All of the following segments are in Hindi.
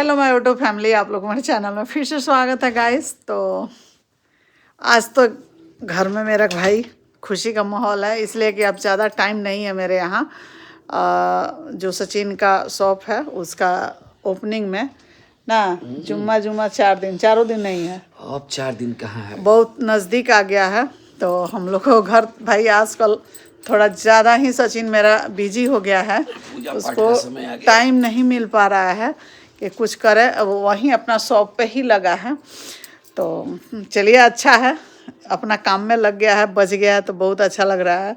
हेलो माय यूट्यूब फैमिली, आप लोग हमारे चैनल में फिर से स्वागत है गाइस। तो आज तो घर में मेरा भाई खुशी का माहौल है, इसलिए कि अब ज़्यादा टाइम नहीं है मेरे यहाँ। जो सचिन का शॉप है उसका ओपनिंग में ना जुम्मा चारों दिन नहीं है, अब 4 दिन कहाँ है, बहुत नज़दीक आ गया है। तो हम लोग को घर भाई आजकल थोड़ा ज़्यादा ही सचिन मेरा बिजी हो गया है, उसको टाइम नहीं मिल पा रहा है कि कुछ करे। अब वहीं अपना शॉप पे ही लगा है। तो चलिए, अच्छा है, अपना काम में लग गया है, बच गया है, तो बहुत अच्छा लग रहा है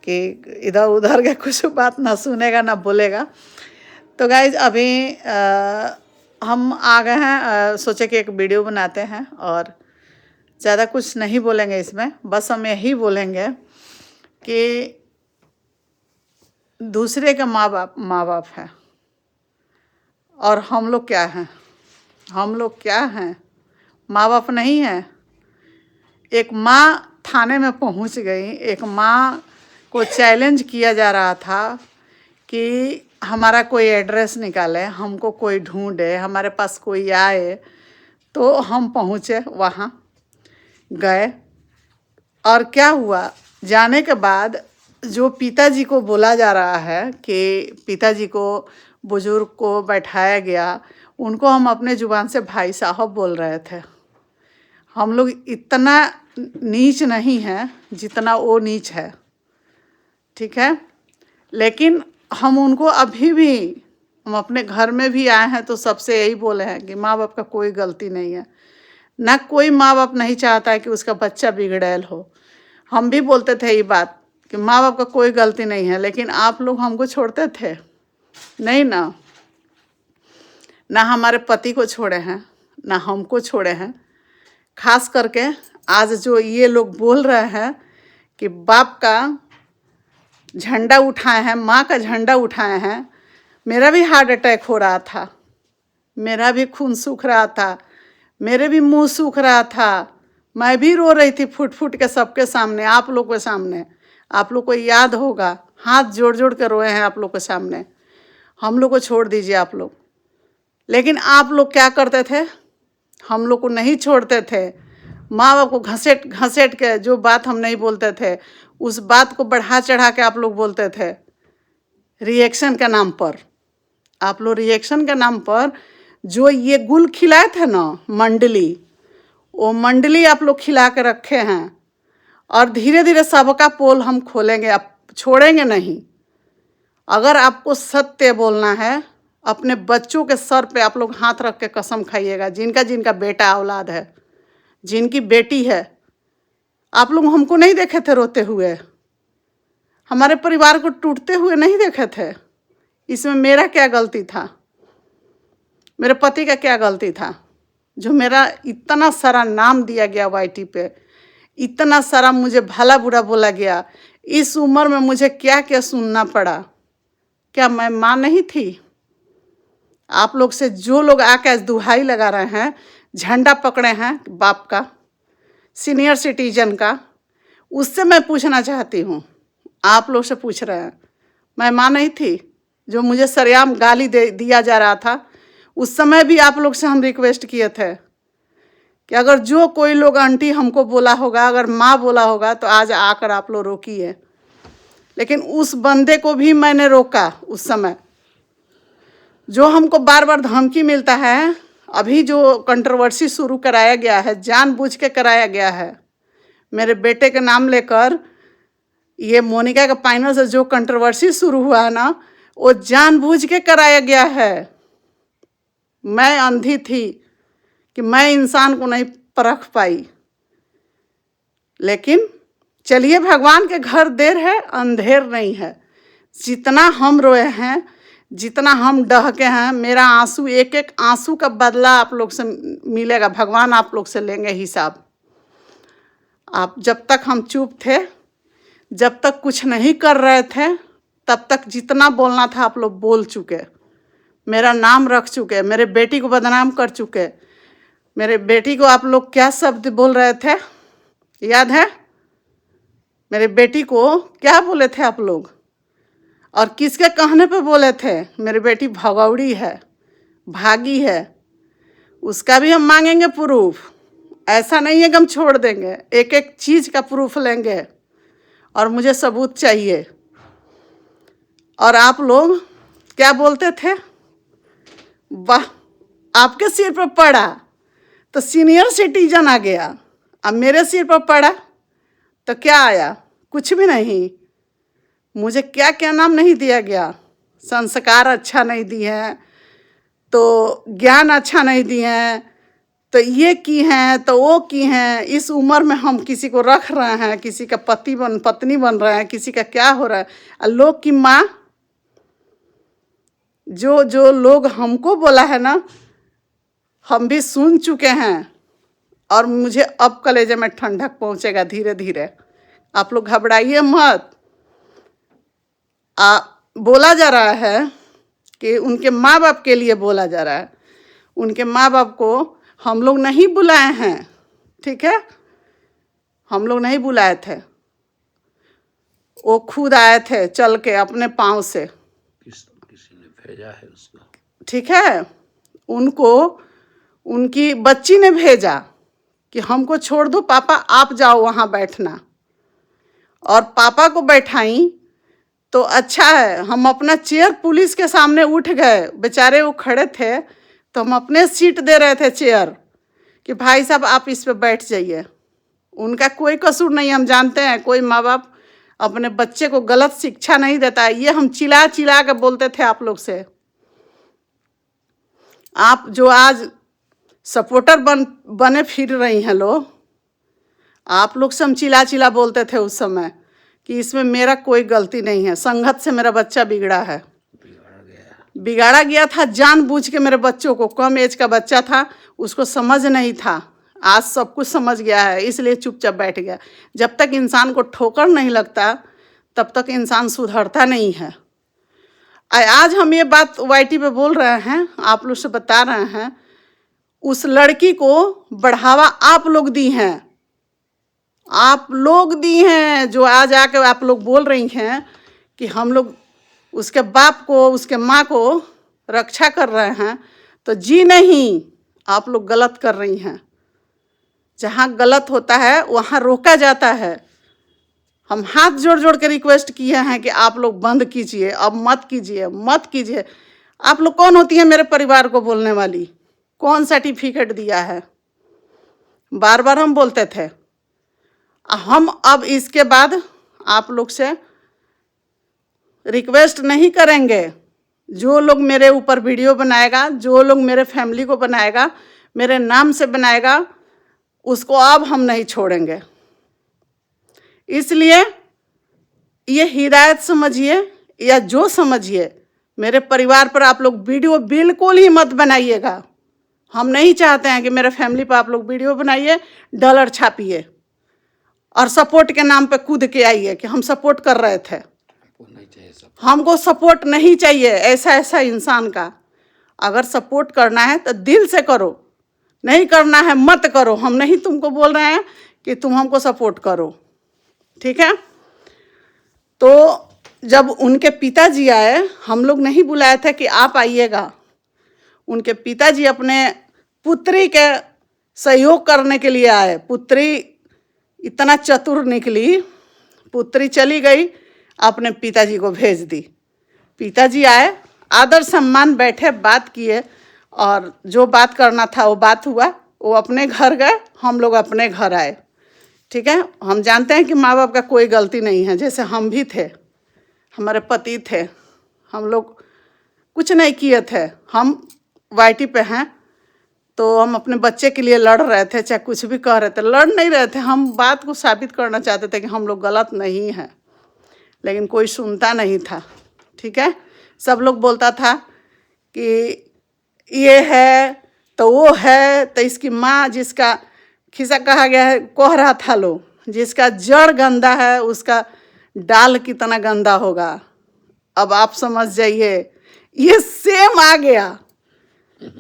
कि इधर उधर के कुछ बात ना सुनेगा ना बोलेगा। तो गाइज अभी हम आ गए हैं, सोचे कि एक वीडियो बनाते हैं और ज़्यादा कुछ नहीं बोलेंगे इसमें, बस हम यही बोलेंगे कि दूसरे के माँ बाप है और हम लोग क्या हैं, माँ बाप नहीं हैं। एक माँ थाने में पहुंच गई, एक माँ को चैलेंज किया जा रहा था कि हमारा कोई एड्रेस निकाले, हमको कोई ढूंढे, हमारे पास कोई आए। तो हम पहुँचे, वहाँ गए और क्या हुआ, जाने के बाद जो पिताजी को बोला जा रहा है कि पिताजी को, बुजुर्ग को बैठाया गया, उनको हम अपने ज़ुबान से भाई साहब बोल रहे थे। हम लोग इतना नीच नहीं है जितना वो नीच है, ठीक है। लेकिन हम उनको अभी भी, हम अपने घर में भी आए हैं तो सबसे यही बोले हैं कि माँ बाप का कोई गलती नहीं है। ना कोई माँ बाप नहीं चाहता है कि उसका बच्चा बिगड़ैल हो। हम भी बोलते थे ये बात कि माँ बाप का कोई गलती नहीं है, लेकिन आप लोग हमको छोड़ते थे नहीं ना। ना हमारे पति को छोड़े हैं, ना हमको छोड़े हैं। खास करके आज जो ये लोग बोल रहे हैं कि बाप का झंडा उठाए हैं, माँ का झंडा उठाए हैं। मेरा भी हार्ट अटैक हो रहा था, मेरा भी खून सूख रहा था, मेरे भी मुंह सूख रहा था, मैं भी रो रही थी फुट फुट के सबके सामने, आप लोग के सामने। आप लोग को याद होगा, हाथ जोड़ जोड़ के रोए हैं आप लोग के सामने। हम लोग को छोड़ दीजिए आप लोग, लेकिन आप लोग क्या करते थे, हम लोग को नहीं छोड़ते थे। माँ बाप को घसेट घसेट के जो बात हम नहीं बोलते थे, उस बात को बढ़ा चढ़ा के आप लोग बोलते थे रिएक्शन के नाम पर। आप लोग रिएक्शन के नाम पर जो ये गुल खिलाए थे ना मंडली, वो मंडली आप लोग खिला के रखे हैं। और धीरे धीरे सबका पोल हम खोलेंगे, आप छोड़ेंगे नहीं। अगर आपको सत्य बोलना है, अपने बच्चों के सर पे आप लोग हाथ रख के कसम खाइएगा, जिनका जिनका बेटा औलाद है, जिनकी बेटी है। आप लोग हमको नहीं देखे थे रोते हुए, हमारे परिवार को टूटते हुए नहीं देखे थे। इसमें मेरा क्या गलती था, मेरे पति का क्या गलती था जो मेरा इतना सारा नाम दिया गया वाईटी पे, इतना सारा मुझे भला बुरा बोला गया। इस उम्र में मुझे क्या क्या सुनना पड़ा। क्या मैं माँ नहीं थी? आप लोग से जो लोग आके दुहाई लगा रहे हैं, झंडा पकड़े हैं बाप का, सीनियर सिटीजन का, उससे मैं पूछना चाहती हूँ, आप लोग से पूछ रहे हैं, मैं माँ नहीं थी? जो मुझे सरेआम गाली दिया जा रहा था, उस समय भी आप लोग से हम रिक्वेस्ट किए थे कि अगर जो कोई लोग आंटी हमको बोला होगा, अगर माँ बोला होगा, तो आज आकर आप लोग रोकिए। लेकिन उस बंदे को भी मैंने रोका उस समय। जो हमको बार बार धमकी मिलता है, अभी जो कंट्रोवर्सी शुरू कराया गया है, जानबूझ के कराया गया है। मेरे बेटे के नाम लेकर ये मोनिका के पाइनल से जो कंट्रोवर्सी शुरू हुआ है ना, वो जानबूझ के कराया गया है। मैं अंधी थी कि मैं इंसान को नहीं परख पाई। लेकिन चलिए, भगवान के घर देर है अंधेर नहीं है। जितना हम रोए हैं, जितना हम डहके हैं, मेरा आंसू, एक एक आंसू का बदला आप लोग से मिलेगा। भगवान आप लोग से लेंगे हिसाब। आप जब तक हम चुप थे, जब तक कुछ नहीं कर रहे थे, तब तक जितना बोलना था आप लोग बोल चुके, मेरा नाम रख चुके, मेरे बेटी को बदनाम कर चुके। मेरे बेटी को आप लोग क्या शब्द बोल रहे थे, याद है? मेरे बेटी को क्या बोले थे आप लोग, और किसके कहने पे बोले थे? मेरी बेटी भगौड़ी है, भागी है, उसका भी हम मांगेंगे प्रूफ। ऐसा नहीं है कि हम छोड़ देंगे, एक एक चीज़ का प्रूफ लेंगे और मुझे सबूत चाहिए। और आप लोग क्या बोलते थे, वाह आपके सिर पर पड़ा तो सीनियर सिटीजन आ गया, अब मेरे सिर पर पड़ा तो क्या आया, कुछ भी नहीं। मुझे क्या क्या नाम नहीं दिया गया, संस्कार अच्छा नहीं दिए हैं, तो ज्ञान अच्छा नहीं दिए हैं, तो ये की हैं तो वो की हैं। इस उम्र में हम किसी को रख रहे हैं, किसी का पत्नी बन रहे हैं, किसी का क्या हो रहा है। और लोग की माँ, जो लोग हमको बोला है ना, हम भी सुन चुके हैं। और मुझे अब कलेजे में ठंडक पहुंचेगा धीरे धीरे। आप लोग घबराइए मत। बोला जा रहा है कि उनके माँ बाप के लिए बोला जा रहा है। उनके माँ बाप को हम लोग नहीं बुलाए हैं, ठीक है, हम लोग नहीं बुलाए थे, वो खुद आए थे चल के अपने पाँव से। किसी ने भेजा है उसको, ठीक है, उनको उनकी बच्ची ने भेजा कि हमको छोड़ दो पापा, आप जाओ वहाँ बैठना। और पापा को बैठाई तो अच्छा है, हम अपना चेयर पुलिस के सामने उठ गए, बेचारे वो खड़े थे तो हम अपने सीट दे रहे थे चेयर कि भाई साहब आप इस पे बैठ जाइए। उनका कोई कसूर नहीं, हम जानते हैं कोई माँ बाप अपने बच्चे को गलत शिक्षा नहीं देता है। ये हम चिल्ला चिल्ला के बोलते थे आप लोग से। आप जो आज सपोर्टर बने फिर रही हैं लोग, आप लोग से हम चिल्ला चिल्ला बोलते थे उस समय कि इसमें मेरा कोई गलती नहीं है, संगत से मेरा बच्चा बिगड़ा है, बिगाड़ा गया था जानबूझ के। मेरे बच्चों को, कम एज का बच्चा था, उसको समझ नहीं था, आज सब कुछ समझ गया है, इसलिए चुपचाप बैठ गया। जब तक इंसान को ठोकर नहीं लगता तब तक इंसान सुधरता नहीं है। आज हम ये बात YT पे बोल रहे हैं, आप लोग से बता रहे हैं, उस लड़की को बढ़ावा आप लोग दी हैं, आप लोग दी हैं, जो आज आके आप लोग बोल रही हैं कि हम लोग उसके बाप को, उसके माँ को रक्षा कर रहे हैं। तो जी नहीं, आप लोग गलत कर रही हैं। जहाँ गलत होता है वहाँ रोका जाता है। हम हाथ जोड़ जोड़ के रिक्वेस्ट किए हैं कि आप लोग बंद कीजिए, अब मत कीजिए, मत कीजिए। आप लोग कौन होती है मेरे परिवार को बोलने वाली, कौन सर्टिफिकेट दिया है? बार बार हम बोलते थे। हम अब इसके बाद आप लोग से रिक्वेस्ट नहीं करेंगे। जो लोग मेरे ऊपर वीडियो बनाएगा, जो लोग मेरे फैमिली को बनाएगा, मेरे नाम से बनाएगा, उसको अब हम नहीं छोड़ेंगे। इसलिए ये हिदायत समझिए या जो समझिए, मेरे परिवार पर आप लोग वीडियो बिल्कुल ही मत बनाइएगा। हम नहीं चाहते हैं कि मेरे फैमिली पर आप लोग वीडियो बनाइए, डॉलर छापिए और सपोर्ट के नाम पे कूद के आइए कि हम सपोर्ट कर रहे थे। हमको सपोर्ट नहीं चाहिए ऐसा इंसान का। अगर सपोर्ट करना है तो दिल से करो, नहीं करना है मत करो। हम नहीं तुमको बोल रहे हैं कि तुम हमको सपोर्ट करो, ठीक है। तो जब उनके पिताजी आए, हम लोग नहीं बुलाए थे कि आप आइएगा। उनके पिताजी अपने पुत्री के सहयोग करने के लिए आए। पुत्री इतना चतुर निकली, पुत्री चली गई, अपने पिताजी को भेज दी। पिताजी आए, आदर सम्मान बैठे, बात किए और जो बात करना था वो बात हुआ। वो अपने घर गए, हम लोग अपने घर आए, ठीक है। हम जानते हैं कि माँ बाप का कोई गलती नहीं है, जैसे हम भी थे, हमारे पति थे, हम लोग कुछ नहीं किए थे। हम YT पे हैं तो हम अपने बच्चे के लिए लड़ रहे थे, चाहे कुछ भी कह रहे थे, लड़ नहीं रहे थे, हम बात को साबित करना चाहते थे कि हम लोग गलत नहीं हैं। लेकिन कोई सुनता नहीं था, ठीक है। सब लोग बोलता था कि ये है तो वो है, तो इसकी माँ, जिसका खिस्सा कहा गया है, कह रहा था लोग, जिसका जड़ गंदा है उसका डाल कितना गंदा होगा। अब आप समझ जाइए, ये सेम आ गया।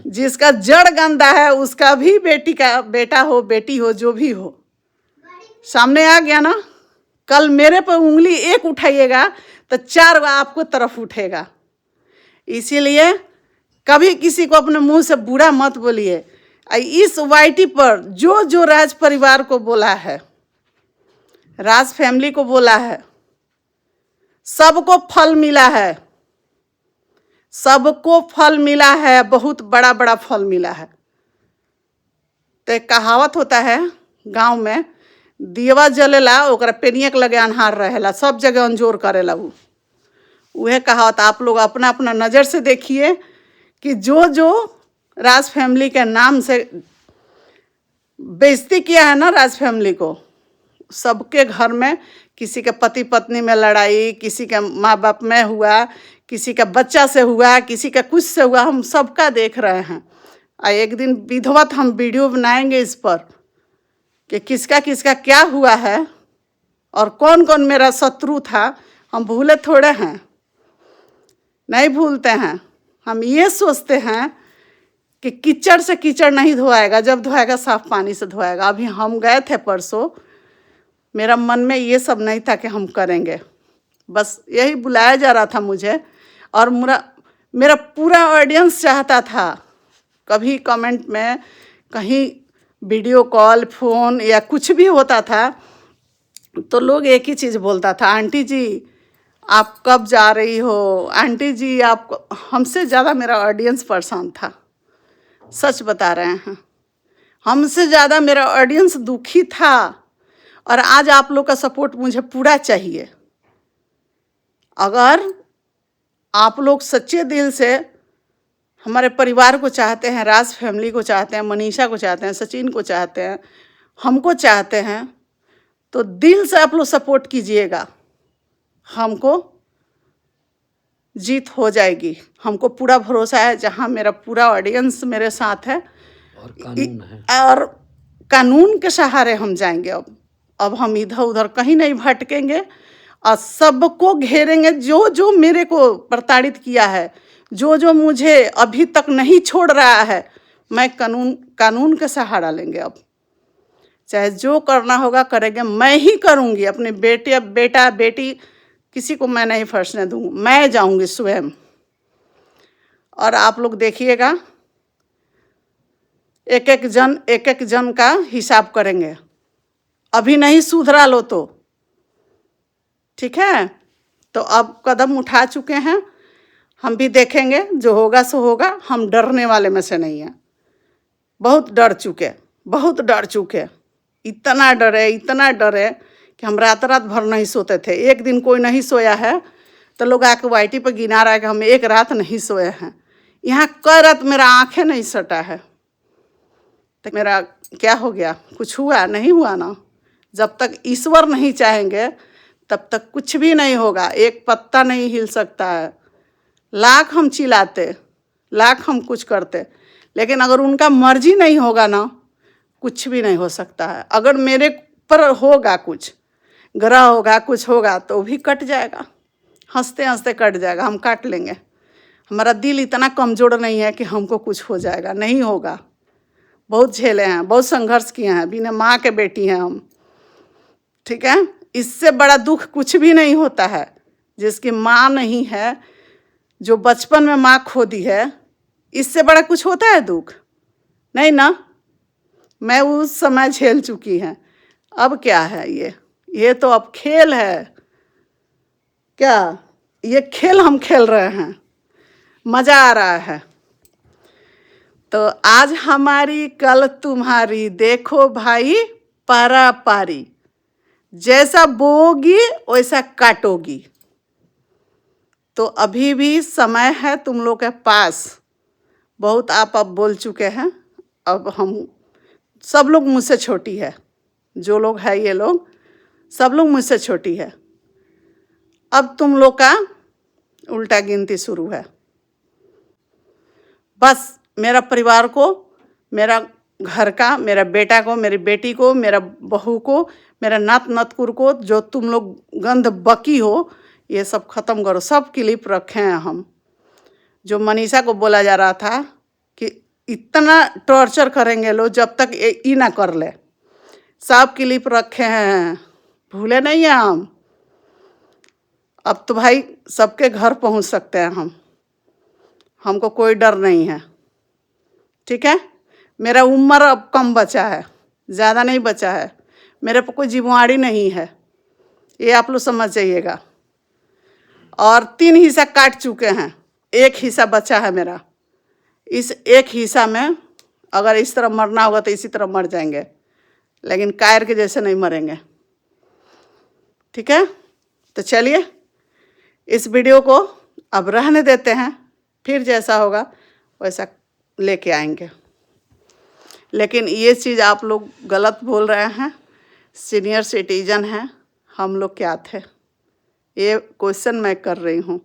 जिसका जड़ गंदा है उसका भी बेटी का बेटा हो, बेटी हो, जो भी हो, सामने आ गया ना। कल मेरे पर उंगली एक उठाइएगा तो 4 आपको तरफ उठेगा। इसीलिए कभी किसी को अपने मुंह से बुरा मत बोलिए। इस वाईटी पर जो जो राज परिवार को बोला है, राज फैमिली को बोला है, सबको फल मिला है, सबको फल मिला है, बहुत बड़ा बड़ा फल मिला है। तो एक कहावत होता है गांव में, दियवा जलेला ओकरा पेनियक लगे अन्हार रहेला, सब जगह अंजोर करेला। वह कहावत आप लोग अपना अपना नज़र से देखिए कि जो जो राज फैमिली के नाम से बेइज्जती किया है ना, राज फैमिली को, सबके घर में किसी के पति पत्नी में लड़ाई, किसी के माँ बाप में हुआ, किसी का बच्चा से हुआ, किसी का कुछ से हुआ, हम सबका देख रहे हैं। एक दिन विधिवत हम वीडियो बनाएंगे इस पर कि किसका किसका क्या हुआ है और कौन कौन मेरा शत्रु था। हम भूले थोड़े हैं, नहीं भूलते हैं। हम ये सोचते हैं कि कीचड़ से कीचड़ नहीं धोएगा, जब धोएगा साफ पानी से धोएगा। अभी हम गए थे परसों, मेरा मन में ये सब नहीं था कि हम करेंगे, बस यही बुलाया जा रहा था मुझे। और मेरा पूरा ऑडियंस चाहता था, कभी कमेंट में, कहीं वीडियो कॉल, फ़ोन या कुछ भी होता था तो लोग एक ही चीज़ बोलता था, आंटी जी आप कब जा रही हो, आंटी जी आप। हमसे ज़्यादा मेरा ऑडियंस परेशान था, सच बता रहे हैं। हमसे ज़्यादा मेरा ऑडियंस दुखी था। और आज आप लोग का सपोर्ट मुझे पूरा चाहिए। अगर आप लोग सच्चे दिल से हमारे परिवार को चाहते हैं, राज फैमिली को चाहते हैं, मनीषा को चाहते हैं, सचिन को चाहते हैं, हमको चाहते हैं, तो दिल से आप लोग सपोर्ट कीजिएगा। हमको जीत हो जाएगी, हमको पूरा भरोसा है। जहाँ मेरा पूरा ऑडियंस मेरे साथ है और कानून है, और कानून के सहारे हम जाएंगे। अब हम इधर उधर कहीं नहीं भटकेंगे और सबको घेरेंगे। जो जो मेरे को प्रताड़ित किया है, जो जो मुझे अभी तक नहीं छोड़ रहा है, मैं कानून का सहारा लेंगे। अब चाहे जो करना होगा करेंगे, मैं ही करूँगी। अपने बेटा बेटी किसी को मैं नहीं फंसने दूँगी, मैं जाऊँगी स्वयं। और आप लोग देखिएगा, एक एक जन का हिसाब करेंगे। अभी नहीं सुधरा लो तो ठीक है। तो अब कदम उठा चुके हैं, हम भी देखेंगे, जो होगा सो होगा। हम डरने वाले में से नहीं हैं, बहुत डर चुके, इतना डरे कि हम रात भर नहीं सोते थे। एक दिन कोई नहीं सोया है तो लोग आके वाईटी पर गिना रहा है कि हम एक रात नहीं सोए हैं। यहाँ कई रात मेरा आँखें नहीं सटा है, तो मेरा क्या हो गया? कुछ हुआ? नहीं हुआ ना। जब तक ईश्वर नहीं चाहेंगे तब तक कुछ भी नहीं होगा। एक पत्ता नहीं हिल सकता है। लाख हम चिल्लाते, लाख हम कुछ करते, लेकिन अगर उनका मर्जी नहीं होगा ना, कुछ भी नहीं हो सकता है। अगर मेरे पर होगा कुछ, ग्रह होगा, कुछ होगा, तो भी कट जाएगा, हंसते हंसते कट जाएगा, हम काट लेंगे। हमारा दिल इतना कमज़ोर नहीं है कि हमको कुछ हो जाएगा, नहीं होगा। बहुत झेले हैं, बहुत संघर्ष किए हैं, बिना माँ के बेटी हैं हम, ठीक है। इससे बड़ा दुख कुछ भी नहीं होता है। जिसकी माँ नहीं है, जो बचपन में माँ खो दी है, इससे बड़ा कुछ होता है दुख? नहीं ना। मैं उस समय झेल चुकी हैं। अब क्या है? ये तो अब खेल है क्या? ये खेल हम खेल रहे हैं, मज़ा आ रहा है। तो आज हमारी कल तुम्हारी, देखो भाई पारा पारी, जैसा बोओगी वैसा काटोगी। तो अभी भी समय है तुम लोग के पास। बहुत आप अब बोल चुके हैं। अब हम सब लोग मुझसे छोटी है, जो लोग है ये लोग सब लोग मुझसे छोटी है। अब तुम लोग का उल्टा गिनती शुरू है। बस मेरा परिवार को, मेरा घर का, मेरा बेटा को, मेरी बेटी को, मेरा बहू को, मेरा नात नतकुर को, जो तुम लोग गंद बकी हो, ये सब ख़त्म करो। सब क्लिप रखे हैं हम। जो मनीषा को बोला जा रहा था कि इतना टॉर्चर करेंगे लोग जब तक ये ना कर ले, सब क्लिप रखे हैं, भूले नहीं हैं हम। अब तो भाई सबके घर पहुंच सकते हैं हम। हमको कोई डर नहीं है, ठीक है। मेरा उम्र अब कम बचा है, ज़्यादा नहीं बचा है, मेरे पर कोई जिम्मेवारी नहीं है, ये आप लोग समझ जाइएगा। और 3 हिस्सा काट चुके हैं, 1 हिस्सा बचा है मेरा। इस 1 हिस्सा में अगर इस तरह मरना होगा तो इसी तरह मर जाएंगे, लेकिन कायर के जैसे नहीं मरेंगे, ठीक है। तो चलिए इस वीडियो को अब रहने देते हैं, फिर जैसा होगा वैसा लेके आएंगे। लेकिन ये चीज़ आप लोग गलत बोल रहे हैं, सीनियर सिटीजन हैं हम लोग, क्या थे, ये क्वेश्चन मैं कर रही हूँ।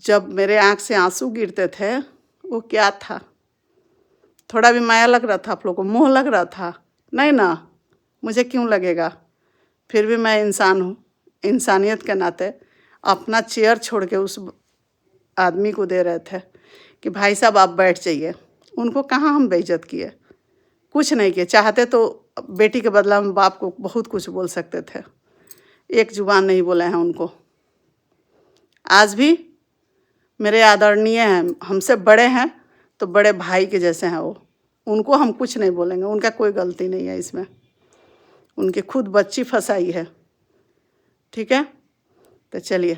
जब मेरे आँख से आंसू गिरते थे वो क्या था? थोड़ा भी माया लग रहा था आप लोग को? मोह लग रहा था? नहीं ना, मुझे क्यों लगेगा? फिर भी मैं इंसान हूँ, इंसानियत के नाते अपना चेयर छोड़ के उस आदमी को दे रहे थे कि भाई साहब आप बैठ जाइए। उनको कहाँ हम बेइज्जत किए? कुछ नहीं किए। चाहते तो बेटी के बदला में बाप को बहुत कुछ बोल सकते थे, एक जुबान नहीं बोले हैं उनको। आज भी मेरे आदरणीय हैं, हमसे बड़े हैं तो बड़े भाई के जैसे हैं वो, उनको हम कुछ नहीं बोलेंगे, उनका कोई गलती नहीं है इसमें, उनकी खुद बच्ची फंसाई है, ठीक है। तो चलिए।